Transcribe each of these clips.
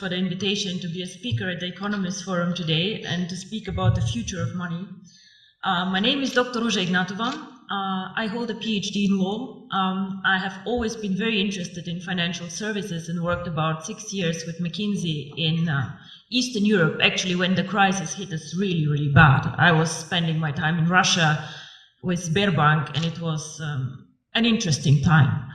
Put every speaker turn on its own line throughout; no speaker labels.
for the invitation to be a speaker at the Economist Forum today and to speak about the future of money. My name is Dr. Ruja Ignatova. I hold a PhD in law. I have always been very interested in financial services and worked about 6 years with McKinsey in Eastern Europe, actually when the crisis hit us really, really bad. I was spending my time in Russia with Sberbank, and it was an interesting time.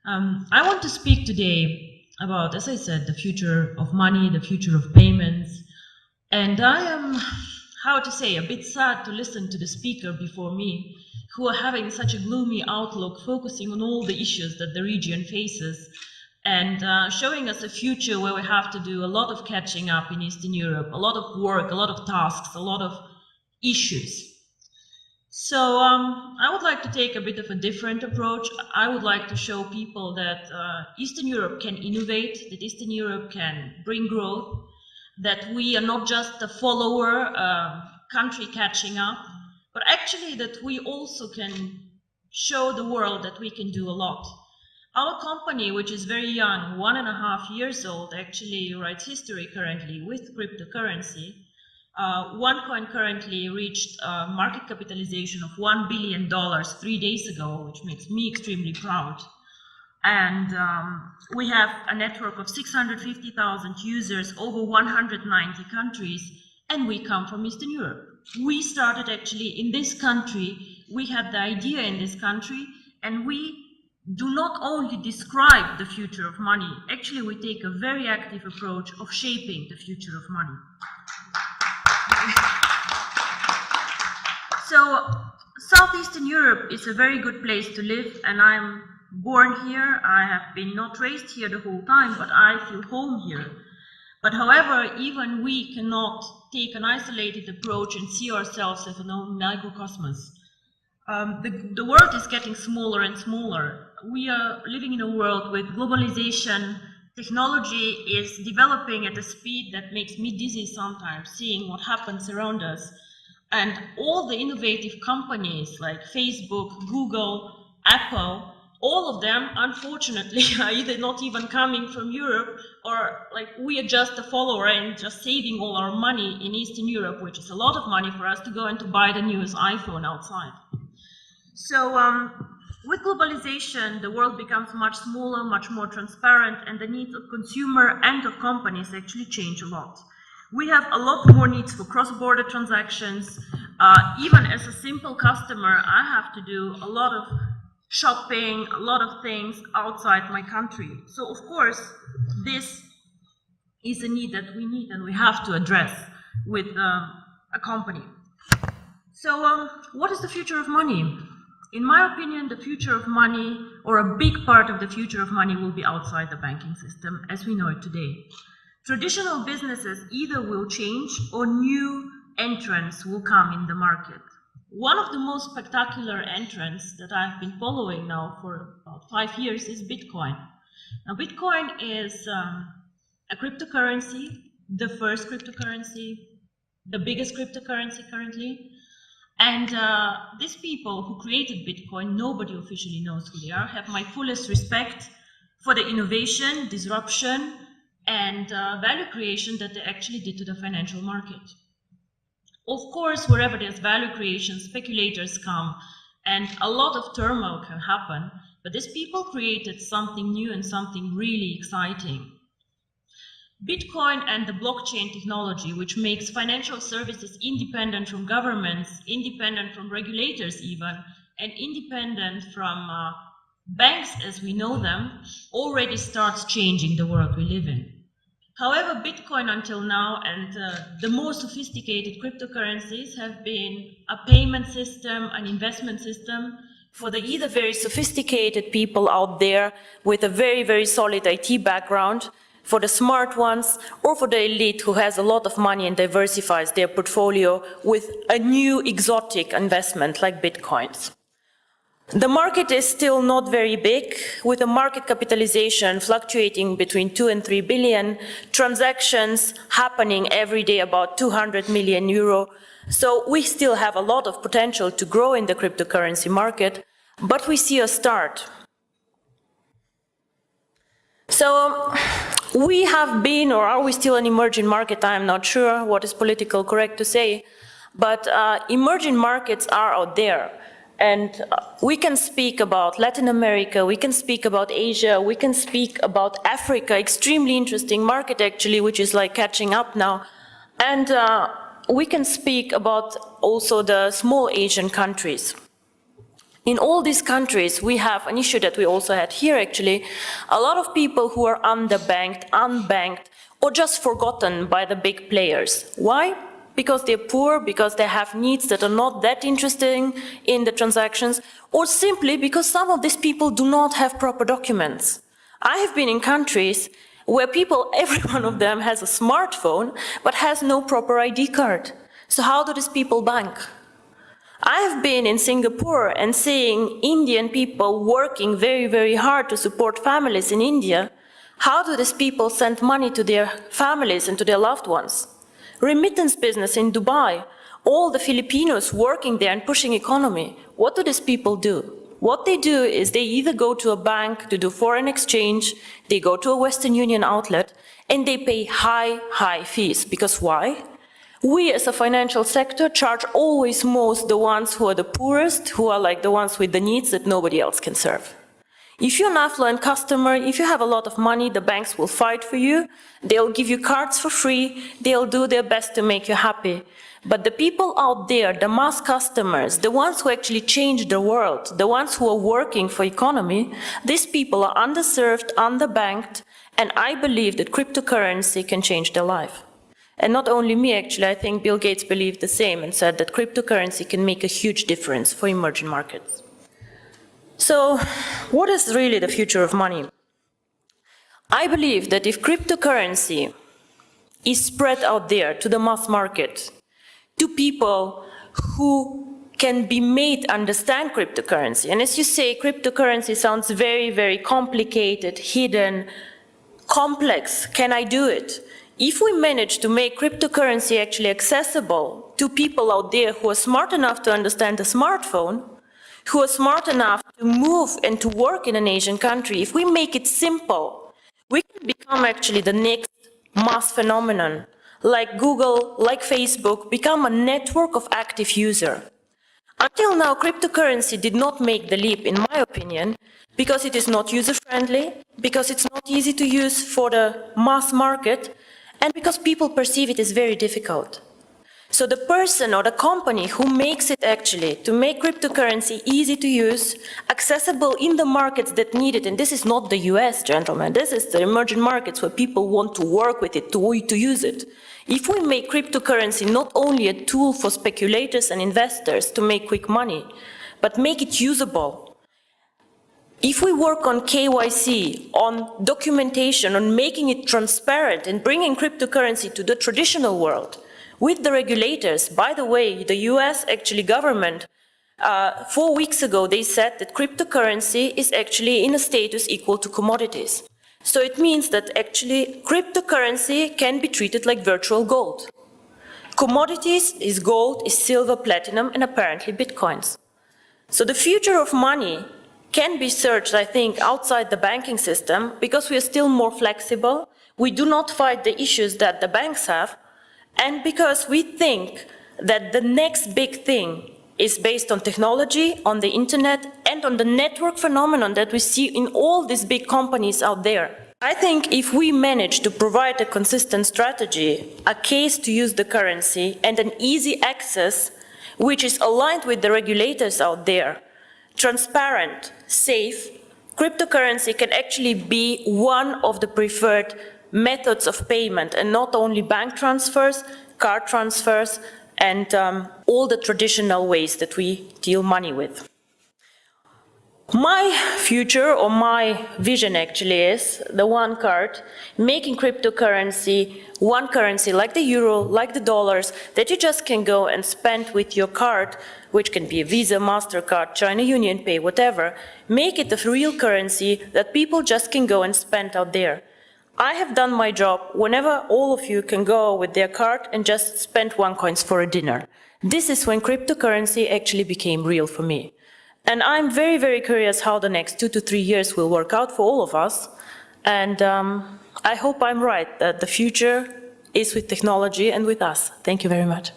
I want to speak today about, as I said, the future of money, the future of payments, and I am, how to say, a bit sad to listen to the speaker before me, who are having such a gloomy outlook, focusing on all the issues that the region faces, and showing us a future where we have to do a lot of catching up in Eastern Europe, a lot of work, a lot of tasks, a lot of issues. So I would like to take a bit of a different approach. I would like to show people that Eastern Europe can innovate, that Eastern Europe can bring growth, that we are not just a follower country catching up, but actually that we also can show the world that we can do a lot. Our company, which is very young, 1.5 years old, actually writes history currently with cryptocurrency. OneCoin currently reached a market capitalization of $1 billion 3 days ago, which makes me extremely proud. And we have a network of 650,000 users over 190 countries, and we come from Eastern Europe. We started actually in this country, we had the idea in this country, and we do not only describe the future of money, actually we take a very active approach of shaping the future of money. So, Southeastern Europe is a very good place to live, and I'm born here. I have been not raised here the whole time, but I feel home here. But however, even we cannot take an isolated approach and see ourselves as an own microcosmos. The world is getting smaller and smaller. We are living in a world with globalization. Technology is developing at a speed that makes me dizzy sometimes, seeing what happens around us. And all the innovative companies like Facebook, Google, Apple, all of them, unfortunately, are either not even coming from Europe, or like we are just a follower and just saving all our money in Eastern Europe, which is a lot of money for us to go and to buy the newest iPhone outside. So with globalization, the world becomes much smaller, much more transparent, and the needs of consumer and of companies actually change a lot. We have a lot more needs for cross-border transactions. Even as a simple customer, I have to do a lot of shopping, a lot of things outside my country. So of course, this is a need that we need and we have to address with a company. So what is the future of money? In my opinion, the future of money, or a big part of the future of money, will be outside the banking system as we know it today. Traditional businesses either will change or new entrants will come in the market. One of the most spectacular entrants that I've been following now for about 5 years is Bitcoin. Now, Bitcoin is a cryptocurrency, the first cryptocurrency, the biggest cryptocurrency currently. And these people who created Bitcoin, nobody officially knows who they are, have my fullest respect for the innovation, disruption, and value creation that they actually did to the financial market. Of course, wherever there's value creation, speculators come, and a lot of turmoil can happen, but these people created something new and something really exciting. Bitcoin and the blockchain technology, which makes financial services independent from governments, independent from regulators even, and independent from banks as we know them, already starts changing the world we live in. However, Bitcoin until now and the more sophisticated cryptocurrencies have been a payment system, an investment system for the either very sophisticated people out there with a very, very solid IT background, for the smart ones, or for the elite who has a lot of money and diversifies their portfolio with a new exotic investment like Bitcoins. The market is still not very big, with a market capitalization fluctuating between 2 and 3 billion, transactions happening every day about 200 million euro. So we still have a lot of potential to grow in the cryptocurrency market, but we see a start. So we have been, or are we still an emerging market? I'm not sure what is politically correct to say, but emerging markets are out there. And we can speak about Latin America, we can speak about Asia, we can speak about Africa, extremely interesting market actually, which is like catching up now. And we can speak about also the small Asian countries. In all these countries, we have an issue that we also had here actually, a lot of people who are underbanked, unbanked, or just forgotten by the big players. Why? Because they're poor, because they have needs that are not that interesting in the transactions, or simply because some of these people do not have proper documents. I have been in countries where people, every one of them has a smartphone, but has no proper ID card. So how do these people bank? I have been in Singapore and seeing Indian people working very, very hard to support families in India. How do these people send money to their families and to their loved ones? Remittance business in Dubai, all the Filipinos working there and pushing economy. What do these people do? What they do is they either go to a bank to do foreign exchange, they go to a Western Union outlet, and they pay high fees. Because why? We as a financial sector charge always most the ones who are the poorest, who are like the ones with the needs that nobody else can serve. If you're an affluent customer, if you have a lot of money, the banks will fight for you, they'll give you cards for free, they'll do their best to make you happy. But the people out there, the mass customers, the ones who actually change the world, the ones who are working for economy, these people are underserved, underbanked, and I believe that cryptocurrency can change their life. And not only me, actually, I think Bill Gates believed the same and said that cryptocurrency can make a huge difference for emerging markets. So, what is really the future of money? I believe that if cryptocurrency is spread out there to the mass market, to people who can be made understand cryptocurrency, and as you say, cryptocurrency sounds very, very complicated, hidden, complex. Can I do it? If we manage to make cryptocurrency actually accessible to people out there who are smart enough to understand the smartphone, who are smart enough to move and to work in an Asian country, if we make it simple, we can become actually the next mass phenomenon, like Google, like Facebook, become a network of active users. Until now, cryptocurrency did not make the leap, in my opinion, because it is not user-friendly, because it's not easy to use for the mass market, and because people perceive it as very difficult. So the person or the company who makes it actually to make cryptocurrency easy to use, accessible in the markets that need it, and this is not the US, gentlemen, this is the emerging markets where people want to work with it, to use it. If we make cryptocurrency not only a tool for speculators and investors to make quick money, but make it usable, if we work on KYC, on documentation, on making it transparent and bringing cryptocurrency to the traditional world, with the regulators, by the way, the US actually government, 4 weeks ago, they said that cryptocurrency is actually in a status equal to commodities. So it means that actually cryptocurrency can be treated like virtual gold. Commodities is gold, is silver, platinum, and apparently bitcoins. So the future of money can be searched, I think, outside the banking system because we are still more flexible. We do not fight the issues that the banks have. And because we think that the next big thing is based on technology, on the internet, and on the network phenomenon that we see in all these big companies out there. I think if we manage to provide a consistent strategy, a case to use the currency, and an easy access, which is aligned with the regulators out there, transparent, safe, cryptocurrency can actually be one of the preferred methods of payment, and not only bank transfers, card transfers, and all the traditional ways that we deal money with. My future, or my vision actually, is the one card, making cryptocurrency one currency like the euro, like the dollars, that you just can go and spend with your card, which can be a Visa, MasterCard, China Union Pay, whatever. Make it a real currency that people just can go and spend out there. I have done my job whenever all of you can go with their card and just spend OneCoins for a dinner. This is when cryptocurrency actually became real for me. And I'm very, very curious how the next 2 to 3 years will work out for all of us. And
I hope I'm right that the future is with technology and with us. Thank you very much.